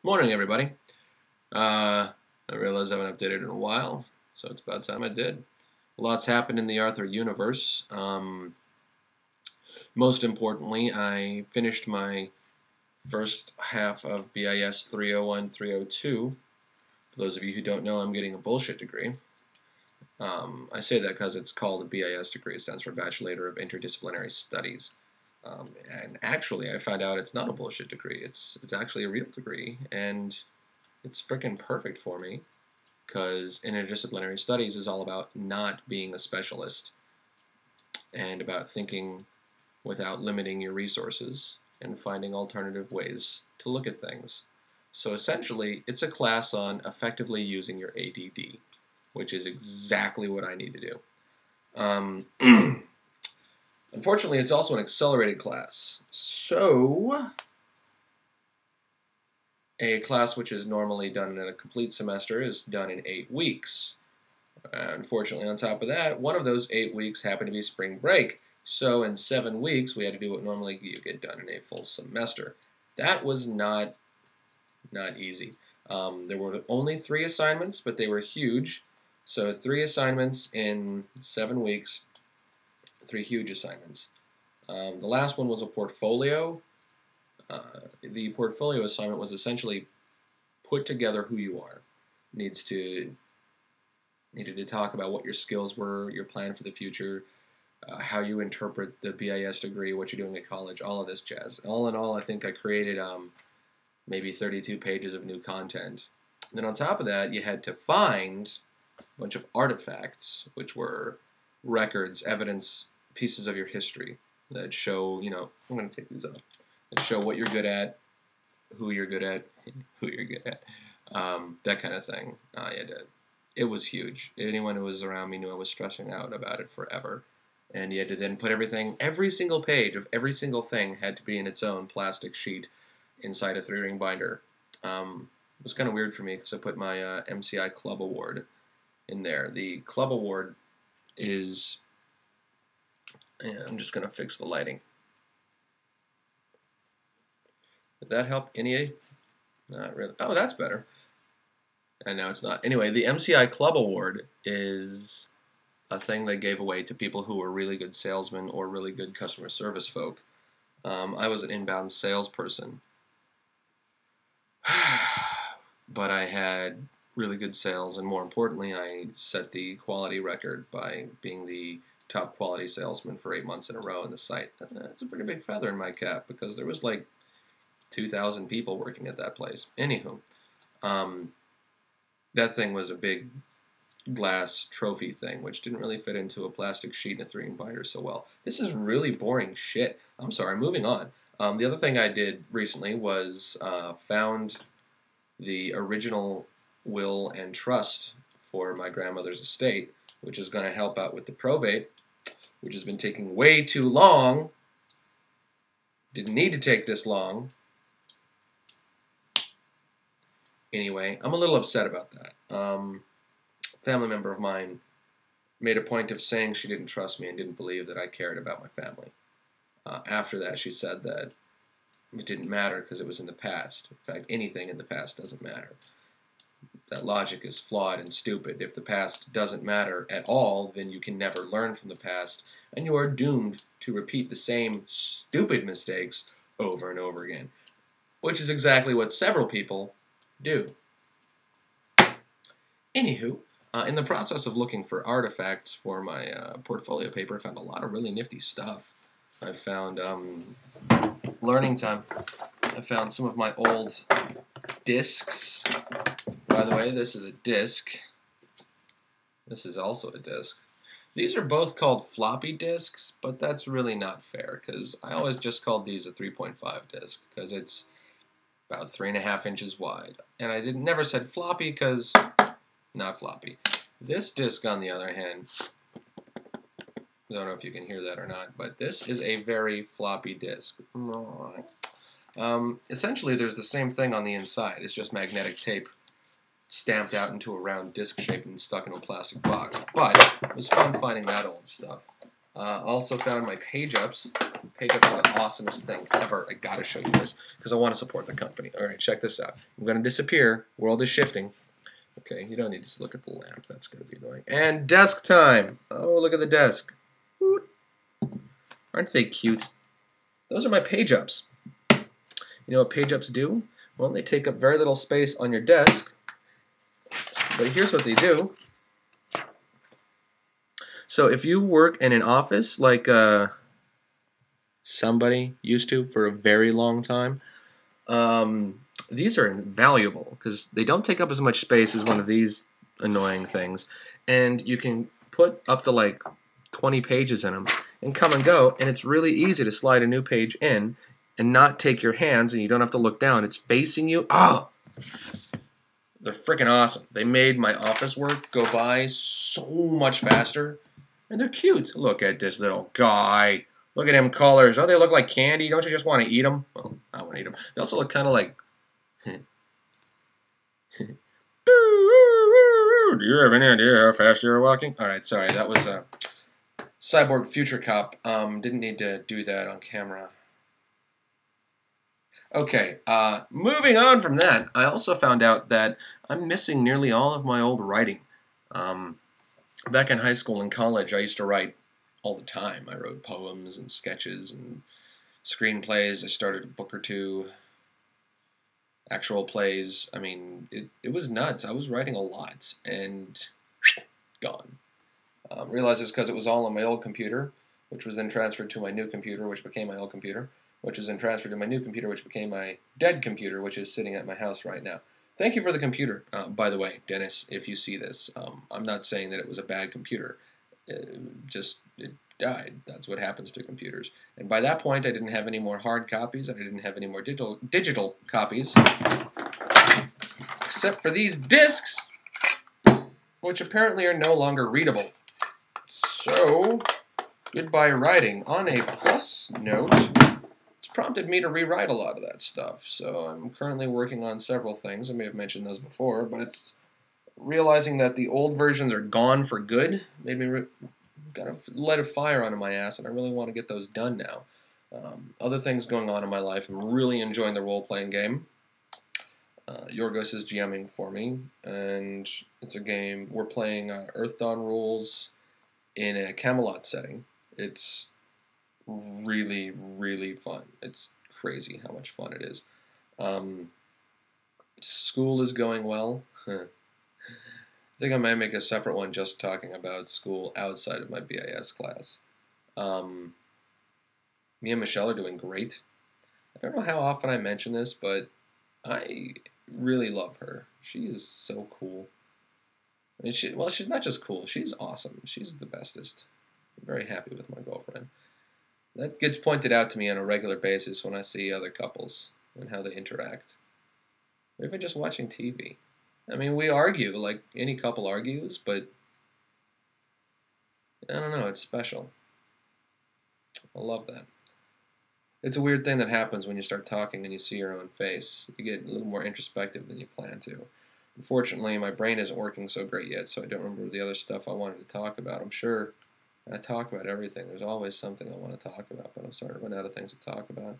Morning, everybody. I realize I haven't updated in a while, so it's about time I did. A lot's happened in the Arthur universe. Most importantly, I finished my first half of BIS 301, 302. For those of you who don't know, I'm getting a bullshit degree. I say that because it's called a BIS degree. It stands for Bachelor of Interdisciplinary Studies. And actually, I found out it's not a bullshit degree. It's actually a real degree, and it's freaking perfect for me, because interdisciplinary studies is all about not being a specialist and about thinking without limiting your resources and finding alternative ways to look at things. So essentially, it's a class on effectively using your ADD, which is exactly what I need to do. Unfortunately, it's also an accelerated class. So, a class which is normally done in a complete semester is done in 8 weeks. Unfortunately, on top of that, one of those 8 weeks happened to be spring break. So in 7 weeks, we had to do what normally you get done in a full semester. That was not easy. There were only 3 assignments, but they were huge. So 3 assignments in 7 weeks, 3 huge assignments. The last one was a portfolio. The portfolio assignment was essentially put together who you are. Needed to talk about what your skills were, your plan for the future, how you interpret the BIS degree, what you're doing at college, all of this jazz. All in all, I think I created maybe 32 pages of new content. And then on top of that, you had to find a bunch of artifacts, which were records, evidence, pieces of your history that show, I'm going to take these off, that show what you're good at, who you're good at, that kind of thing. It was huge. Anyone who was around me knew I was stressing out about it forever. And you had to then put every single page of every single thing had to be in its own plastic sheet inside a 3-ring binder. It was kind of weird for me because I put my MCI Club Award in there. The Club Award is... I'm just going to fix the lighting. Did that help any? Not really. Oh, that's better. And now it's not. Anyway, the MCI Club Award is a thing they gave away to people who were really good salesmen or really good customer service folk. I was an inbound salesperson, but I had really good sales, and more importantly, I set the quality record by being the top quality salesman for 8 months in a row in the site. That's a pretty big feather in my cap, because there was like 2,000 people working at that place. Anywho, that thing was a big glass trophy thing, which didn't really fit into a plastic sheet and a 3-ring binder so well. This is really boring shit. I'm sorry, moving on. The other thing I did recently was found the original will and trust for my grandmother's estate, which is going to help out with the probate, which has been taking way too long. Didn't need to take this long. Anyway, I'm a little upset about that. A family member of mine made a point of saying she didn't trust me and didn't believe that I cared about my family. After that, she said that it didn't matter because it was in the past. In fact, anything in the past doesn't matter. That logic is flawed and stupid. If the past doesn't matter at all, then you can never learn from the past, and you are doomed to repeat the same stupid mistakes over and over again, which is exactly what several people do. Anywho, in the process of looking for artifacts for my portfolio paper, I found a lot of really nifty stuff. I found learning time. I found some of my old discs. By the way, this is a disc. This is also a disc. These are both called floppy disks, but that's really not fair, because I always just called these a 3.5 disc, because it's about 3.5 inches wide. And I never said floppy, because not floppy. This disc, on the other hand, I don't know if you can hear that or not, but this is a very floppy disc. Essentially, there's the same thing on the inside. It's just magnetic tape stamped out into a round disc shape and stuck in a plastic box. But it was fun finding that old stuff. Also found my page ups. Page ups are the awesomest thing ever. I gotta show you this because I want to support the company. All right, check this out. I'm gonna disappear. World is shifting. Okay, you don't need to look at the lamp. That's gonna be annoying. And desk time. Oh, look at the desk. Aren't they cute? Those are my page ups. You know what page ups do? Well, they take up very little space on your desk. But here's what they do. So if you work in an office like somebody used to for a very long time, these are invaluable because they don't take up as much space as one of these annoying things. And you can put up to like 20 pages in them and come and go, and it's really easy to slide a new page in and not take your hands, and you don't have to look down. It's facing you. Oh! They're freaking awesome. They made my office work go by so much faster. And they're cute. Look at this little guy. Look at them colors. Oh, they look like candy. Don't you just want to eat them? Well, I want to eat them. They also look kind of like... Do you have any idea how fast you're walking? All right, sorry. That was a Cyborg Future Cop. Didn't need to do that on camera. Okay, moving on from that, I also found out that I'm missing nearly all of my old writing. Back in high school and college, I used to write all the time. I wrote poems and sketches and screenplays. I started a book or two, actual plays. I mean, it was nuts. I was writing a lot, and gone. Realized it's because it was all on my old computer, which was then transferred to my new computer, which became my old computer, which was then transferred to my new computer, which became my dead computer, which is sitting at my house right now. Thank you for the computer, by the way, Dennis, if you see this. I'm not saying that it was a bad computer. It died. That's what happens to computers. And by that point, I didn't have any more hard copies, and I didn't have any more digital copies, except for these discs, which apparently are no longer readable. So, goodbye writing. On a plus note, prompted me to rewrite a lot of that stuff. So I'm currently working on several things. I may have mentioned those before, but it's realizing that the old versions are gone for good made me kind of let a fire under my ass, and I really want to get those done now. Other things going on in my life. I'm really enjoying the role-playing game. Yorgos is GMing for me, and it's a game. We're playing Earth Dawn rules in a Camelot setting. It's really, really fun. It's crazy how much fun it is. School is going well. I think I might make a separate one just talking about school outside of my BIS class. Me and Michelle are doing great. I don't know how often I mention this, but I really love her. She is so cool. I mean, she's not just cool. She's awesome. She's the bestest. I'm very happy with my girlfriend. That gets pointed out to me on a regular basis when I see other couples and how they interact. Or even just watching TV. I mean, we argue like any couple argues, but I don't know, it's special. I love that. It's a weird thing that happens when you start talking and you see your own face. You get a little more introspective than you plan to. Unfortunately, my brain isn't working so great yet, so I don't remember the other stuff I wanted to talk about. I'm sure I talk about everything. There's always something I want to talk about, but I'm starting to run out of things to talk about.